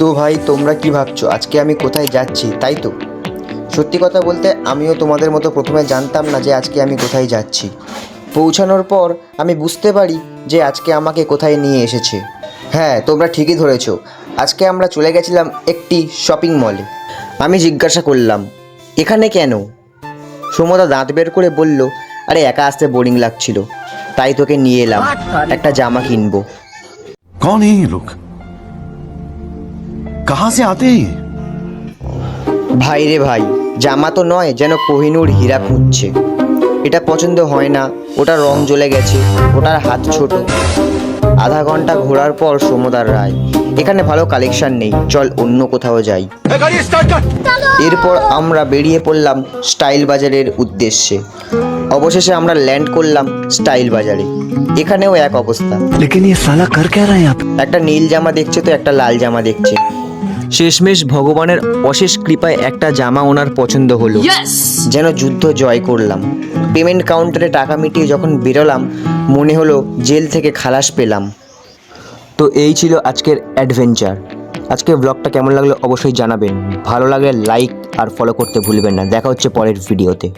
তো ভাই তোমরা কি ভাবছো আজকে আমি কোথায় যাচ্ছি, তাই তো? সত্যি কথা বলতে আমিও তোমাদের মতো প্রথমে জানতাম না যে আজকে আমি কোথায় যাচ্ছি। পৌঁছানোর পর আমি বুঝতে পারি যে আজকে আমাকে কোথায় নিয়ে এসেছে। হ্যাঁ, তোমরা ঠিকই ধরেছো, আজকে আমরা চলে গেছিলাম একটি শপিং মলে। আমি জিজ্ঞাসা করলাম, এখানে কেন? সমদা দাঁত বের করে বলল, আরে একা আসতে বোরিং লাগছিল, তাই তোকে নিয়ে এলাম, একটা জামা কিনবো। कौन है ये लोग? कहां से आते हैं ये? ভাই রে ভাই, জামা তো নয়, যেন কোহিনূর হীরা খুঁজছে। এটা পছন্দ হয় না, ওটা রং জ্বলে গেছে, ওটার হাত ছোট। আধা ঘন্টা ঘোরার পর সমদার রায়, এখানে ভালো কালেকশন নেই, চল অন্য কোথাও যাই। এরপর আমরা বেরিয়ে পড়লাম স্টাইল বাজারের উদ্দেশ্যে। অবশেষে আমরা ল্যান্ড করলাম স্টাইল বাজারে। এখানেও এক অবস্থা, लेकिन ये साला कर क्या रहा है यहाँ पे? একটা নীল জামা দেখছে তো একটা লাল জামা দেখছে। শেষমেশ ভগবানের অশেষ কৃপায় একটা জামা ওনার পছন্দ হলো। যেন যুদ্ধ জয় করলাম। পেমেন্ট কাউন্টারে টাকা মিটিয়ে যখন বেরোলাম, মনে হলো জেল থেকে খালাস পেলাম। তো এই ছিল আজকের অ্যাডভেঞ্চার। আজকের ব্লগটা কেমন লাগলো অবশ্যই জানাবেন। ভালো লাগলে লাইক আর ফলো করতে ভুলবেন না। দেখা হচ্ছে পরের ভিডিওতে।